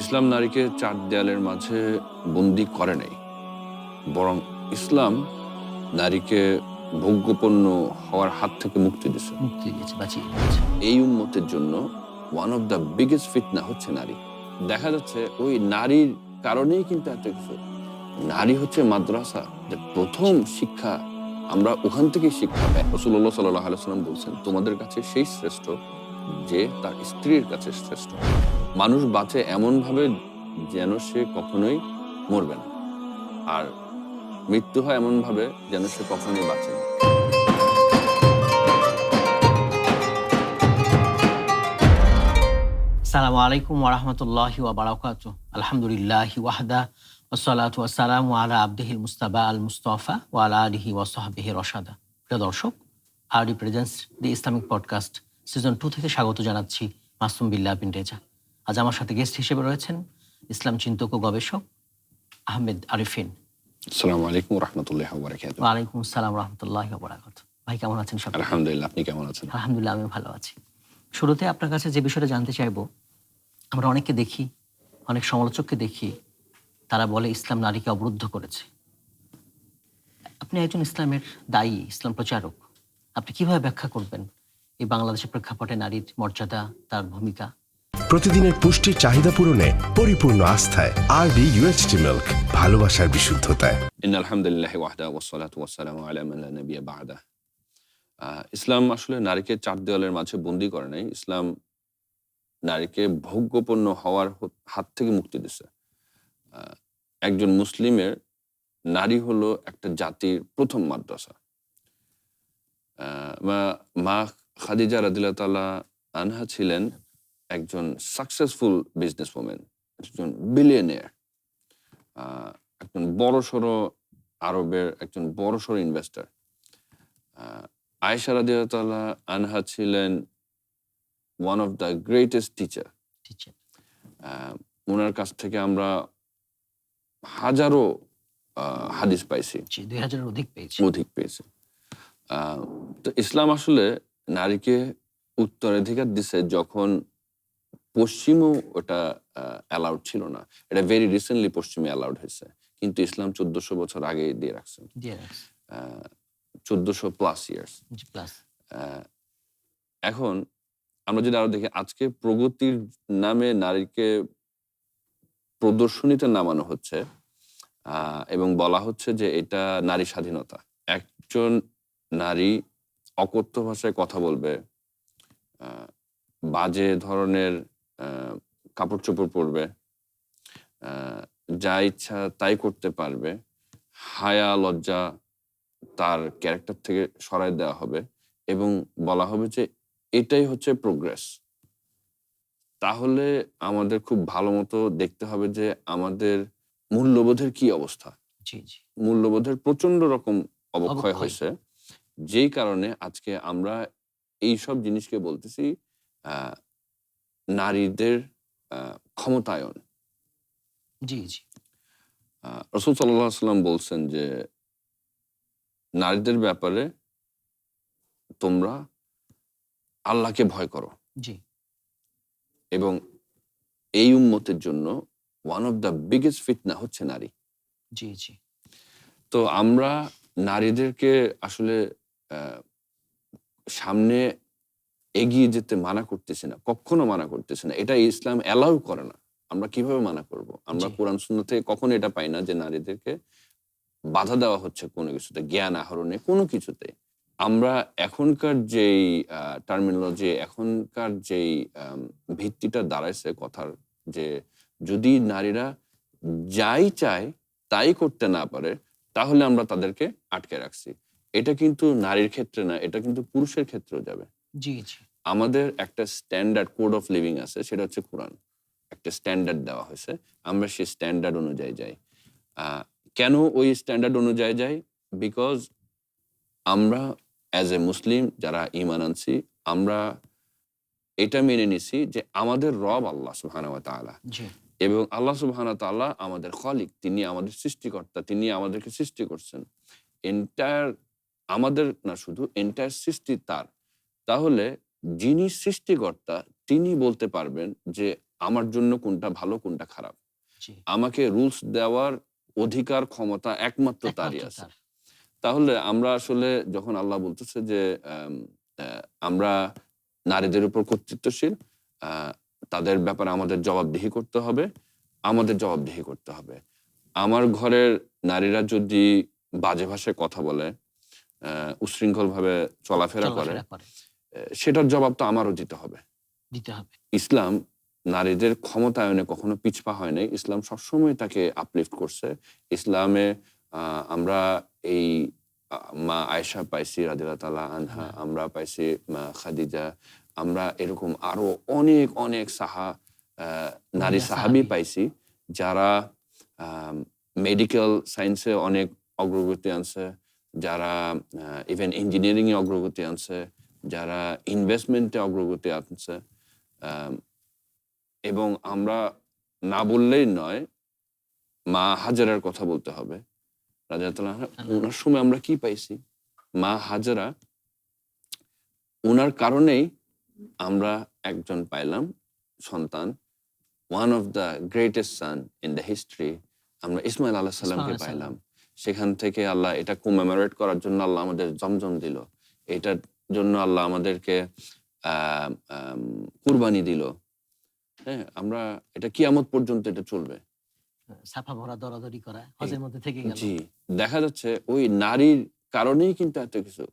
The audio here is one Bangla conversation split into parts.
ইসলাম নারীকে চার দেয়ালের মাঝে বন্দী করে নাই, বরং ইসলাম নারীকে ভোগ্যপণ্য হওয়ার হাত থেকে মুক্তি দিচ্ছে। মুক্তি দিয়েছে, বাঁচিয়ে দিয়েছে। এই উম্মতের জন্য ওয়ান অফ দ্য বিগেস্ট ফিতনা হচ্ছে নারী। দেখা যাচ্ছে ওই নারীর কারণেই কিন্তু এত কিছু। নারী হচ্ছে মাদ্রাসা, যে প্রথম শিক্ষা আমরা ওখান থেকেই শিক্ষা পাই। রাসূলুল্লাহ সাল্লাল্লাহু আলাইহি ওয়াসাল্লাম বলছেন, তোমাদের কাছে সেই শ্রেষ্ঠ যে তার স্ত্রীর কাছে শ্রেষ্ঠ। মানুষ বাঁচে এমন ভাবে যেন সে কখনোই মরবে না, আর মৃত্যু হয় এমন ভাবে যেন সে কখনোই বাঁচে না। আসসালামু আলাইকুম ওয়া রাহমাতুল্লাহি ওয়া বারাকাতুহু। আলহামদুলিল্লাহি ওয়াহদা ওয়াসসালাতু ওয়াসসালামু আলা আবদিহিল মুস্তাবা আল মুস্তাফা ওয়া আলা আলিহি ওয়া সাহবিহি রশাদা। প্রিয় দর্শক, আরডি প্রেজেন্টস দি ইসলামিক পডকাস্ট সিজন 2 থেকে স্বাগত জানাচ্ছি মাসুম বিল্লাহ বিন রেজা। আজ আমার সাথে গেস্ট হিসেবে রয়েছেন ইসলাম চিন্তক ও গবেষক আহমেদ আরিফিন। আসসালামু আলাইকুম ওয়া রাহমাতুল্লাহি ওয়া বারাকাতুহু। ওয়া আলাইকুম আসসালাম ওয়া রাহমাতুল্লাহি ওয়া বারাকাতুহু। ভাই কেমন আছেন? সব আলহামদুলিল্লাহ, আপনি কেমন আছেন? আলহামদুলিল্লাহ, আমি ভালো আছি। শুরুতে আপনার কাছে যে বিষয়টা জানতে চাইবো, আমরা অনেককে দেখি, অনেক সমালোচককে দেখি, তারা বলে ইসলাম নারীকে অবরুদ্ধ করেছে। আপনি একজন ইসলামের দায়ী, ইসলাম প্রচারক। আপনি কিভাবে ব্যাখ্যা করবেন এই বাংলাদেশের প্রেক্ষাপটে নারীর মর্যাদা, তার ভূমিকা? প্রতিদিনের পুষ্টির চাহিদা পূরণে পরিপূর্ণ আস্থায় আরডি ইউএইচটি মিল্ক, ভালোবাসার বিশুদ্ধতায়। ইন্নাল হামদুলিল্লাহি ওয়াহদা ওয়াসসালাতু ওয়াসসালামু আলা মান লা নাবিয়্যা বা'দা। ইসলাম আসলে নারীকে চার দেওয়ালের মাঝে বন্দী করে নাই। ইসলাম নারীকে ভোগ্যপণ্য হওয়ার হাত থেকে মুক্তি দিচ্ছে। একজন মুসলিমের নারী হলো একটা জাতির প্রথম মাদ্রাসা। মা খাদিজা রাদিয়াল্লাহু তাআলা আনহা ছিলেন একজন সাকসেসফুল বিজনেস ওম্যান, একজন বিলিয়নিয়ার, একজন বড়সড় আরবের একজন বড়সড় ইনভেস্টর। আয়েশা রাদিয়াল্লাহু তাআলা আনহা ছিলেন one of the greatest teacher. ওনার কাছ থেকে আমরা হাজারো হাদিস পাইছি, 2000-এর অধিক পেয়েছি। তো ইসলাম আসলে নারীকে উত্তরাধিকার দিছে যখন পশ্চিমও ওটা অ্যালাউড ছিল না। এটা ভেরি রিসেন্টলি পশ্চিমে অ্যালাউড হয়েছে, কিন্তু ইসলাম 1400 বছর আগে দিয়ে রাখছে। 1400 প্লাস ইয়ার্স। এখন আমরা যদি আরো দেখি, আজকে প্রগতির নামে নারীকে প্রদর্শনীতে নামানো হচ্ছে এবং বলা হচ্ছে যে এটা নারী স্বাধীনতা। একজন নারী অকথ্য ভাষায় কথা বলবে, বাজে ধরনের কাপড় চোপড় পরবে, যা ইচ্ছা তাই করতে পারবে, হায়া লজ্জা তার ক্যারেক্টার থেকে সরাই দেওয়া হবে এবং বলা হবে যে এটাই হচ্ছে প্রোগ্রেস। তাহলে আমাদের খুব ভালো মতো দেখতে হবে যে আমাদের মূল্যবোধের কি অবস্থা। মূল্যবোধের প্রচন্ড রকম অবক্ষয় হয়েছে, যেই কারণে আজকে আমরা এইসব জিনিসকে বলতেছি নারীদের ক্ষমতায়ন। রাসূল সাল্লাল্লাহু আলাইহি ওয়াসাল্লাম বলছেন যে নারীদের ব্যাপারে তোমরা আল্লাহকে ভয় করো। এবং এই উম্মতের জন্য ওয়ান অফ দ্য বিগেস্ট ফিতনা হচ্ছে নারী। তো আমরা নারীদেরকে আসলে সামনে এগিয়ে যেতে মানা করতেছি না, কখনো মানা করতেছি না। এটা ইসলাম অ্যালাউ করে না। আমরা কিভাবে মানা করব? আমরা কোরআন সুন্নাহ থেকে কখনো এটা পাই না যে নারীদেরকে বাধা দেওয়া হচ্ছে কোনো কিছুতে, জ্ঞান আহরণে, কোনো কিছুতে। আমরা এখনকার যেই টার্মিনোলজি, এখনকার যেই ভিত্তিটা দাঁড়াইছে কথার, যে যদি নারীরা যাই চায় তাই করতে না পারে, তাহলে আমরা তাদেরকে আটকে রাখছি। এটা কিন্তু নারীর ক্ষেত্রে না, এটা কিন্তু পুরুষের ক্ষেত্রেও যাবে। আমাদের একটা স্ট্যান্ডার্ড কোড অফ লিভিং আছে, সেটা হচ্ছে কোরআন। একটা স্ট্যান্ডার্ড দেওয়া হয়েছে, আমরা সেই স্ট্যান্ডার্ড অনুযায়ী যাই। কেন ওই স্ট্যান্ডার্ড অনুযায়ী যাই? বিকজ আমরা অ্যাজ এ মুসলিম যারা ঈমান আনছি, আমরা এটা মেনে নিছি যে আমাদের রব আল্লাহ সুবহানাহু ওয়া তাআলা, এবং আল্লাহ সুবহানাহু ওয়া তাআলা আমাদের খালিক, তিনি আমাদের সৃষ্টিকর্তা, তিনি আমাদেরকে সৃষ্টি করছেন। এন্টায়ার আমাদের না, শুধু এন্টায়ার সৃষ্টি তার। তাহলে যিনি সৃষ্টিকর্তা তিনি বলতে পারবেন যে আমার জন্য কোনটা ভালো কোনটা খারাপ। জি, আমাকে রুলস দেওয়ার অধিকার ক্ষমতা একমাত্র তারই একমাত্র আছে। তার। তাহলে আমরা আসলে যখন আল্লাহ বলতেছে যে আম আমরা নারীদের উপর কর্তৃত্বশীল, আ তাদের ব্যাপারে আমাদের জবাবদিহি করতে হবে, আমাদের জবাবদিহি করতে হবে। আমার ঘরের নারীরা যদি বাজে ভাষায় কথা বলে, উচ্ছৃঙ্খলভাবে চলাফেরা করে, চলাফেরা করে, সেটার জবাব তো আমারও দিতে হবে। দিতে হবে।์ইসলাম নারীদের ক্ষমতায়নে কখনো পিছপা হয় নাই। ইসলাম সবসময় তাকে আপলিফট করছে। ইসলামে আ আমরা এই আ মা আয়েশা পাইছি রাদিয়াল্লাহু তাআলা আনহা, আমরা পাইছি মা খাদিজা, আমরা এরকম আরো অনেক, অনেক আ নারী মহিলা সাহাবী সাহাবী। পাইছি যারা আম মেডিকেল সায়েন্সে অনেক অগ্রগতি আনছে, যারা ইভেন ইঞ্জিনিয়ারিং এ অগ্রগতি আনছে, যারা ইনভেস্টমেন্টে অগ্রগতি আনছে। আম এবং আমরা না বললেই নয়, মা হাজেরার কথা বলতে হবে। রাদিয়াল্লাহু তাআলা আনহা, উনার সময় আমরা কি পাইছি? মা হাজেরা, উনার কারণেই আমরা একজন পাইলাম সন্তান। One of the greatest son in the history. আমরা ইসমাইল আলাইহিস ইসমাঈল সালামকে আলাইহিস পাইলাম। সালাম। সেখান থেকে আল্লাহ এটা কমেমোরেট করার জন্য আল্লাহ আমাদের জমজম দিল। এটার জন্য আল্লাহ আমাদেরকে আ আম কুরবানি দিল। হ্যাঁ? আমরা এটা কিয়ামত পর্যন্ত এটা চলবে। সাফা ভরা দরাদরি করা হজের মধ্যে থেকে গেল। জি, দেখা যাচ্ছে ওই নারীর কারণেই কিন্তু এত কিছু।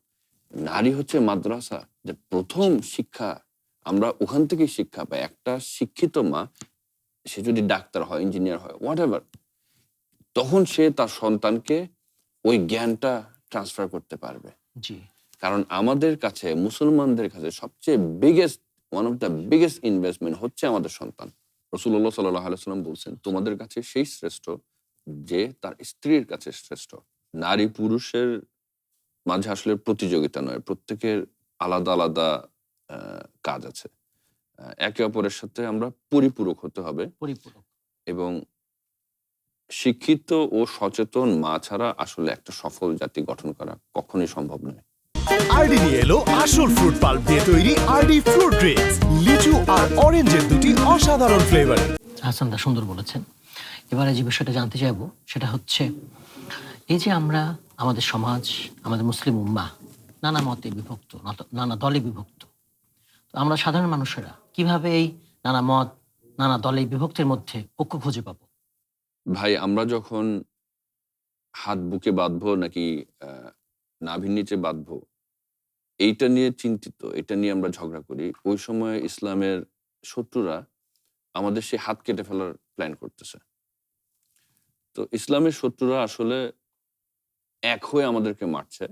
নারী হচ্ছে মাদ্রাসা, যে ১ম শিক্ষা, আমরা ওখান থেকেই শিক্ষা পাই। একটা শিক্ষিত মা, সে যদি ডাক্তার হয়, ইঞ্জিনিয়ার হয়, হোয়াটএভার, তখন সে তার সন্তানকে ওই জ্ঞানটা ট্রান্সফার করতে পারবে। জি, কারণ আমাদের কাছে, মুসলমানদের কাছে সবচেয়ে one of the biggest investment হচ্ছে আমাদের সন্তান। রাসূলুল্লাহ সাল্লাল্লাহু আলাইহি ওয়াসাল্লাম বলছেন, তোমাদের কাছে সেই শ্রেষ্ঠ যে তার স্ত্রীর কাছে শ্রেষ্ঠ। নারী পুরুষের মাঝে আসলে প্রতিযোগিতা নয়। প্রত্যেকের আলাদা, আলাদা আ কাজ আছে। একে অপরের সাথে আমরা পরিপূরক হতে হবে পরিপূরক। এবং শিক্ষিত ও সচেতন মা ছাড়া আসলে একটা সফল জাতি গঠন করা কখনোই সম্ভব নয়। আরডি নিয়ে এলো আসল ফ্রুট পাল্প দিয়ে তৈরি আরডি ফ্রুট ড্রিঙ্কস, লিচু আর অরেঞ্জের দুটি অসাধারণ ফ্লেভার। হাসান দা সুন্দর বলেছেন। এবারে যে বিষয়টা জানতে চাইবো সেটা হচ্ছে, এই যে আমরা আমাদের সমাজ, আমাদের মুসলিম উম্মাহ নানা মতে বিভক্ত, নানা দলে বিভক্ত। তো আমরা সাধারণ মানুষেরা কিভাবে এই নানা মত, নানা দলে বিভক্তের মধ্যে ঐক্য খুঁজে পাবো? ভাই, আমরা যখন হাত বুকে বাঁধবো নাকি আ নাভির নিচে বাঁধবো, এইটা নিয়ে চিন্তিত, এটা নিয়ে আমরা ঝগড়া করি। ওই সময় ইসলামের শত্রুরা আমাদের সেই হাত কেটে ফেলার প্ল্যান করতেছে। তো ইসলামের শত্রুরা আসলে এক হয়ে আমাদেরকে মারছে।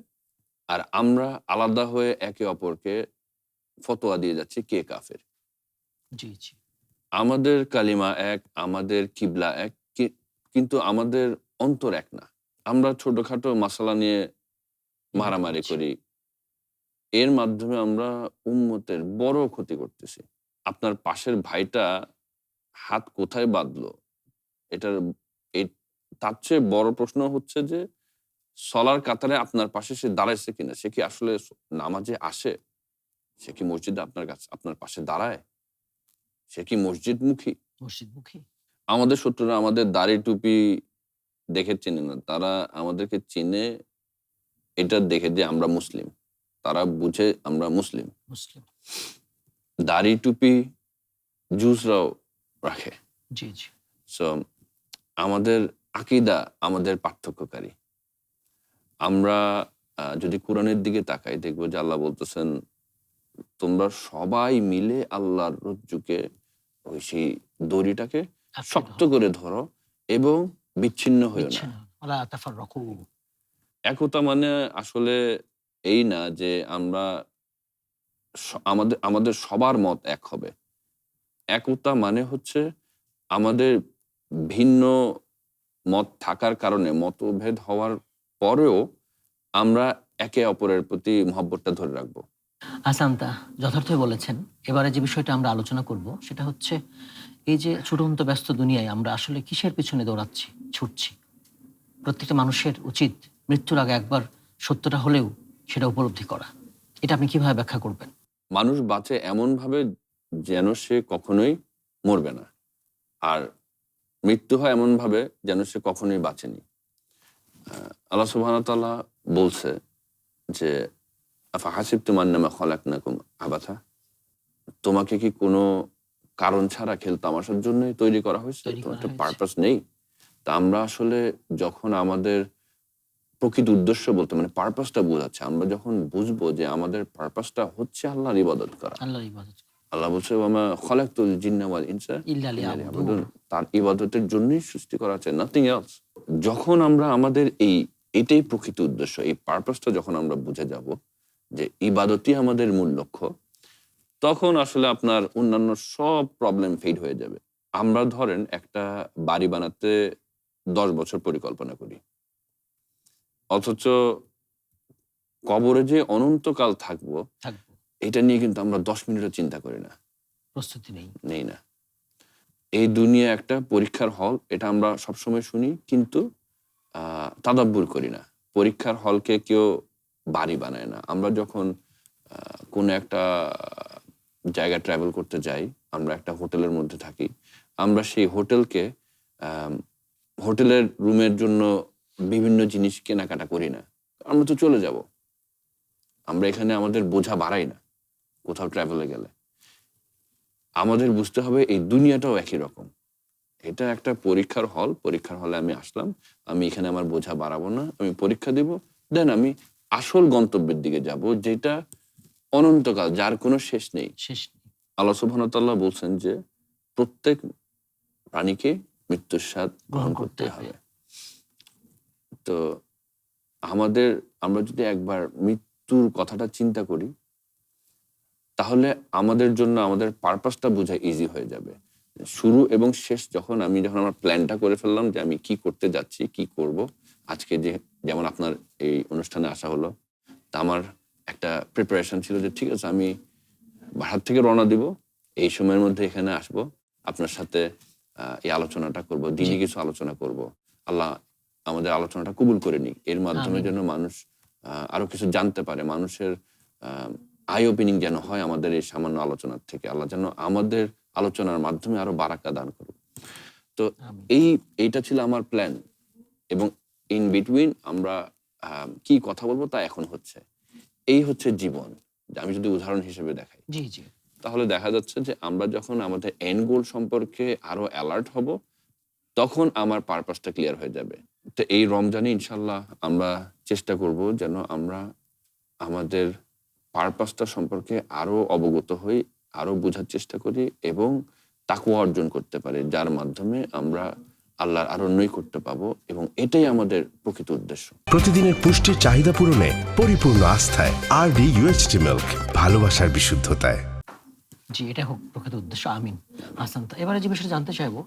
আর আমরা আলাদা হয়ে একে অপরকে ফতোয়া দিয়ে যাচ্ছি কে কাফের। জি, জি। আমাদের কালিমা এক, আমাদের কিবলা এক, কিন্তু আমাদের অন্তর এক না। আমরা ছোটখাটো মাসালা নিয়ে বিভক্ত মারামারি হচ্ছি। করি। এর মাধ্যমে আমরা উম্মতের বড় ক্ষতি করতেছি। আপনার পাশের ভাইটা হাত কোথায় বাঁধলো? এটার এ তার চেয়ে বড় প্রশ্ন হচ্ছে যে, সলার কাতারে আপনার পাশে সে দাঁড়াইছে কিনা? সে কি আসলে নামাজে আসে? সে কি মসজিদে আপনার পাশে দাঁড়ায়? সে কি মসজিদমুখী? মসজিদমুখী। আমাদের শত্রুরা আমাদের দাড়ি টুপি দেখে চেনে না। তারা আমাদেরকে চিনে এটা দেখে যে আমরা মুসলিম। তারা বুঝে আমরা মুসলিম। মুসলিম। দাড়ি টুপি জুসরাও রাখে। জি, জি। সো আমাদের আকীদা আমাদের পার্থক্যকারী। আমরা যদি কোরআনের দিকে তাকাই, দেখব যে আল্লাহ বলতেছেন, তোমরা সবাই মিলে আল্লাহর রজ্জুকে, ওই সেই দড়িটাকে আঁকড়ে শক্ত ধরো, করে ধরো এবং বিচ্ছিন্ন হইও না। বিচ্ছিন্ন ওয়ালা তাফাররাকু। একতা মানে আসলে এই না যে আমরা আমাদের আমাদের সবার মত এক হবে। একতা মানে হচ্ছে আমাদের ভিন্ন মত থাকার কারণে, মতভেদ হওয়ার পরেও আমরা একে অপরের প্রতি মহব্বতটা ধরে রাখবো। হাসান দা যথার্থই বলেছেন। এবারে যে বিষয়টা আমরা আলোচনা করব সেটা হচ্ছে, এই যে ছুটন্ত ব্যস্ত দুনিয়ায় আমরা আসলে কিসের পিছনে দৌড়াচ্ছি, ছুটছি? প্রত্যেকটা মানুষের উচিত মৃত্যুর আগে একবার সত্যটা হলেও সেটা উপলব্ধি করা। এটা আপনি কিভাবে ব্যাখ্যা করবেন? মানুষ বাঁচে এমনভাবে যেন সে কখনোই মরবে না। আর মৃত্যু হয় এমন ভাবে যেন সে কখনোই বাঁচেনি। আল্লাহ সুবহানাহু ওয়া তাআলা বলছে যে আফাহাসিবতুম আন্নামা খলাকনাকুম আবাথা, তোমাকে কি কোনো কারণ ছাড়া খেল তামাশার জন্যই তৈরি করা হয়েছে? তৈরি তোমার করা একটা হয়েছে। পারপাস নেই? তা আমরা আসলে যখন আমাদের প্রকৃত উদ্দেশ্য বলতে মানে পারপাসটা বোঝাচ্ছে, আমরা যখন বুঝবো যে আমাদের পারপাসটা হচ্ছে আল্লাহর ইবাদত করা। আল্লাহর ইবাদত আল্লাহ বলছে ওয়ামা খলাকতুল জিন্না ওয়াল ইনসা ইল্লা ইল্লা লিয়াবুদুন। লিয়াবুদুন, তার ইবাদতের জন্যই সৃষ্টি করা আছে, নাথিং এলস। যখন আমরা আমাদের এটাই প্রকৃত উদ্দেশ্য, এই পারপাসটা যখন আমরা বুঝে যাব যে ইবাদতই আমাদের মূল লক্ষ্য, তখন আসলে আপনার অন্যান্য সব প্রবলেম ফেড হয়ে যাবে। আমরা ধরেন একটা বাড়ি বানাতে 10 বছর পরিকল্পনা করি, অথচ কবরে যে অনন্তকাল থাকবো থাকবো, এটা নিয়ে কিন্তু আমরা 10 মিনিটও চিন্তা করি না, প্রস্তুতি নেই। নেই না। এই দুনিয়া একটা পরীক্ষার হল, এটা আমরা সবসময় শুনি, কিন্তু তাদাব্বুর করি না। পরীক্ষার হলকে কেউ বাড়ি বানায় না। আমরা যখন কোনো একটা জায়গায় ট্রাভেল করতে যাই, আমরা একটা হোটেলের মধ্যে থাকি, আমরা সেই হোটেলকে হোটেলের রুমের জন্য বিভিন্ন জিনিস কেনাকাটা করি না, আমরা তো চলে যাব। আমরা এখানে আমাদের বোঝা বাড়াই না কোথাও ট্রাভেলে গেলে। আমাদের বুঝতে হবে এই দুনিয়াটাও একই রকম। এটা একটা পরীক্ষার হল, পরীক্ষার হলে আমি আসলাম, আমি এখানে আমার বোঝা বাড়াবো না, আমি পরীক্ষা দিব, দেন আমি আসল গন্তব্যের দিকে যাব, যেটা অনন্তকাল, যার কোনো শেষ নেই। শেষ নেই। আল্লাহ সুবহানাহু ওয়া তাআলা বলছেন যে প্রত্যেক প্রাণীকে মৃত্যুর স্বাদ গ্রহণ করতে হবে। তো আমরা যদি একবার মৃত্যুর কথাটা চিন্তা করি, তাহলে আমাদের জন্য আমাদের পারপাসটা বোঝা ইজি হয়ে যাবে। শুরু এবং শেষ যখন আমার প্ল্যানটা করে ফেললাম যে আমি কি করতে যাচ্ছি, কি করব, আজকে যেমন আপনার এই অনুষ্ঠানে আসা হলো, তা আমার একটা প্রিপারেশন ছিল যে ঠিক আছে আমি বাসার থেকে রওনা দিব, এই সময়ের মধ্যে এখানে আসব, আপনার সাথে এই আলোচনাটা করব, দিনই কিছু আলোচনা করব। আল্লাহ আমাদের আলোচনাটা কবুল করে নিক, এর মাধ্যমে আমিন। যেন মানুষ আরো কিছু জানতে পারে, মানুষের আই ওপেনিং যেন হয় আমাদের এই সামান্য আলোচনার থেকে। আল্লাহ যেন আমাদের আলোচনার মাধ্যমে আরো বারাকা দান করুক। তো আমিন। এইটা ছিল আমার প্ল্যান, এবং ইন বিটুইন আমরা কি কথা বলবো তা এখন হচ্ছে। এই হচ্ছে জীবন। আমি যদি উদাহরণ হিসেবে দেখাই, জি, জি। তাহলে দেখা যাচ্ছে যে আমরা যখন আমাদের এন্ড গোল সম্পর্কে আরো অ্যালার্ট হব, তখন আমার পারপাসটা ক্লিয়ার হয়ে যাবে। তো এই রমজানে ইনশাল্লাহ আমরা চেষ্টা করব যেন আমরা আমাদের পারপাসটা সম্পর্কে আরো অবগত হই, আরো বোঝার চেষ্টা করি এবং তাকওয়া অর্জন করতে পারি, যার মাধ্যমে আমরা আল্লাহর আরো নৈকট্য পাবো, এবং এটাই আমাদের প্রকৃত উদ্দেশ্য। প্রতিদিনের পুষ্টির চাহিদা পূরণে পরিপূর্ণ আস্থায় আরডি ইউএইচটি মিল্ক, ভালোবাসার বিশুদ্ধতায়। জি, এটা হোক প্রকৃত উদ্দেশ্য। আমিন। হাসান, এবারে যে বিষয়টা জানতে চাইবো,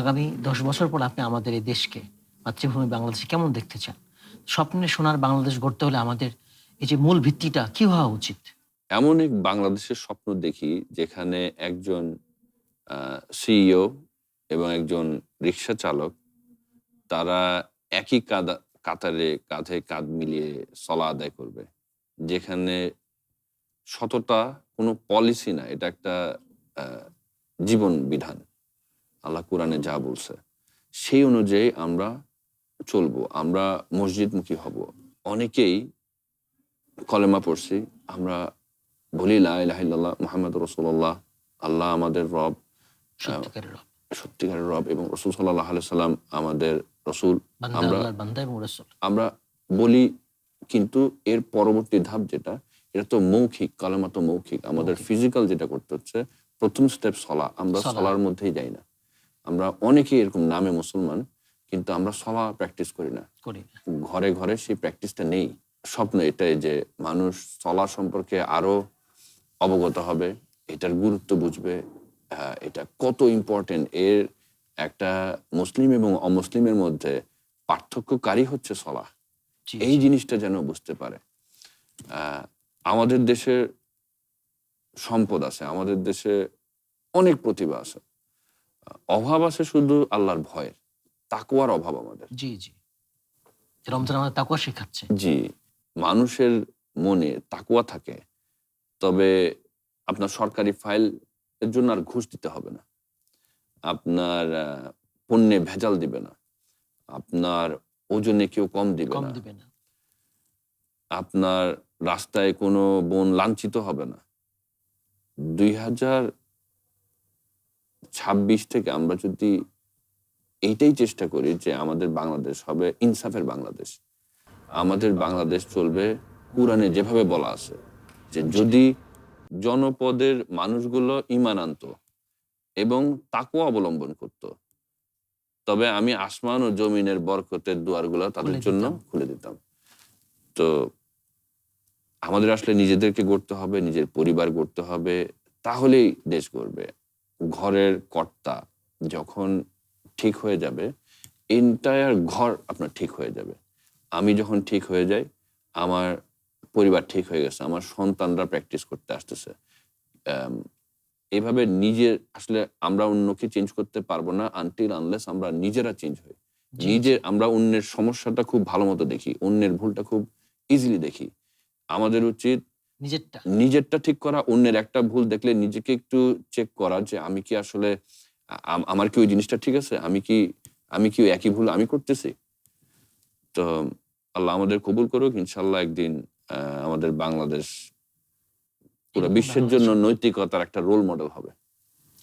আগামী 10 বছর পর আপনি আমাদের এই দেশকে, মাতৃভূমি বাংলাদেশে কেমন দেখতে চান? স্বপ্নে সোনার বাংলাদেশ গড়তে হলে আমাদের এই যে মূল ভিত্তিটা কি হওয়া উচিত? এমন এক বাংলাদেশের স্বপ্ন দেখি যেখানে একজন সিইও এবং একজন রিক্সা চালক, তারা একই কাতারে কাঁধে কাঁধ মিলিয়ে সলা আদায় করবে, যেখানে সততা কোনো পলিসি না, এটা একটা আহ, জীবন বিধান। আল্লাহ কোরআনে যা বলছে সেই অনুযায়ী আমরা চলবো, আমরা মসজিদমুখী হব। অনেকেই কলেমা পড়ছি, আমরা বলি লা ইলাহা ইল্লাল্লাহ মুহাম্মাদুর রাসূলুল্লাহ, আল্লাহ আমাদের রব, সত্যিকারের রব, সত্যিকারের রব, এবং রাসূল সাল্লাল্লাহু আলাইহি সাল্লাম আমাদের রাসূল। বান্দা, আমরা আল্লাহর বান্দা এবং রাসূল। আমরা বলি, কিন্তু এর পরবর্তী ধাপ যেটা, এটা তো মৌখিক, কালেমা তো মৌখিক। আমাদের ফিজিক্যাল যেটা করতে হচ্ছে, প্রথম স্টেপ সলা। আমরা সলা। সলার মধ্যেই যাই না। আমরা অনেকেই এরকম নামে মুসলমান, কিন্তু আমরা সলা প্র্যাকটিস করি না। করি না। ঘরে ঘরে সেই প্র্যাকটিসটা নেই। স্বপ্ন এটাই যে মানুষ সলা সম্পর্কে আরো অবগত হবে, এটার গুরুত্ব বুঝবে, এটা কত ইম্পর্টেন্ট। এর একটা মুসলিম এবং অমুসলিমের মধ্যে পার্থক্যকারী হচ্ছে সলা। জি, এই জি। জিনিসটা যেন বুঝতে পারে। আমাদের দেশে সম্পদ আছে, আমাদের দেশে অনেক প্রতিভা আছে, অভাব আছে শুধু আল্লাহর ভয়ের, তাকওয়ার অভাব আমাদের। জি, জি। রমজান আমাদের তাকওয়া শেখাচ্ছে। জি, মানুষের মনে তাকওয়া থাকে, তবে আপনার সরকারি ফাইল এর জন্য আর ঘুষ দিতে হবে না। আপনার পণ্যে ভেজাল দিবে না, আপনার ওজনে কেউ কম দিবে কম না, দিবে না। আপনার রাস্তায় কোনো বোন লাঞ্ছিত হবে না। 2026 থেকে আমরা যদি এইটাই চেষ্টা করি যে আমাদের বাংলাদেশ হবে ইনসাফের বাংলাদেশ, আমাদের বাংলাদেশ চলবে কুরআনে যেভাবে বলা আছে যে যদি জনপদের মানুষগুলো ঈমান আনতো এবং তাকওয়া অবলম্বন করত, তবে আমি আসমান ও জমিনের বরকতের দুয়ারগুলো তাদের খুলে জন্য দিতাম। খুলে দিতাম। তো আমাদের আসলে নিজেদেরকে গড়তে হবে, নিজের পরিবার গড়তে হবে, তাহলেই দেশ গড়বে। ঘরের কর্তা যখন ঠিক হয়ে যাবে, এন্টায়ার ঘর আপনার ঠিক হয়ে যাবে। আমি যখন ঠিক হয়ে যাই, আমার পরিবার ঠিক হয়ে গেছে, আমার সন্তানরা প্র্যাকটিস করতে আসতেছে। এভাবে নিজের আসলে আমরা অন্যকে চেঞ্জ করতে পারবো না আনটিল আনলেস আমরা নিজেরা চেঞ্জ হই। নিজের আমরা অন্যের সমস্যাটা খুব ভালো মতো দেখি, অন্যের ভুলটা খুব ইজিলি দেখি। আমাদের উচিত নিজেরটা ঠিক করা, অন্যের একটা ভুল দেখলে নিজেকে একটু চেক করা যে আমি কি আসলে আমার কি ওই জিনিসটা ঠিক আছে, আমি কি ওই একই ভুল আমি করতেছি। তো আল্লাহ আমাদের কবুল করুক, ইনশাল্লাহ একদিন আমাদের বাংলাদেশ পুরো বিশ্বের জন্য নৈতিকতার একটা রোল মডেল হবে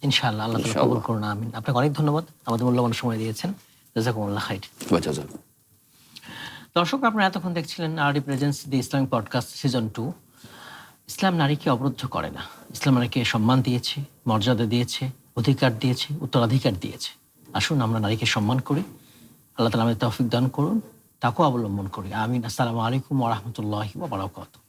ইনশাআল্লাহ। আল্লাহ তাআলা ইনশাআল্লাহ। কবুল করুন, আমিন। আপনাকে অনেক ধন্যবাদ, আমাদের মূল্যবান সময় দিয়েছেন। জাযাকুমুল্লাহ খাইর। জাযাক। দর্শক, আপনারা এতক্ষণ দেখছিলেন আরডি প্রেজেন্স দি ইসলামিক পডকাস্ট সিজন 2। ইসলাম নারীকে অবরুদ্ধ করে না, ইসলাম নারীকে সম্মান দিয়েছে, মর্যাদা দিয়েছে, অধিকার দিয়েছে, উত্তরাধিকার দিয়েছে। আসুন আমরা নারীকে সম্মান করি। আল্লাহ তাআলা আমাদের তৌফিক দান করুন, তাকওয়া অবলম্বন করি। আমিন। আসসালামু আলাইকুম ওয়া রাহমাতুল্লাহি ওয়া বারাকাতুহু।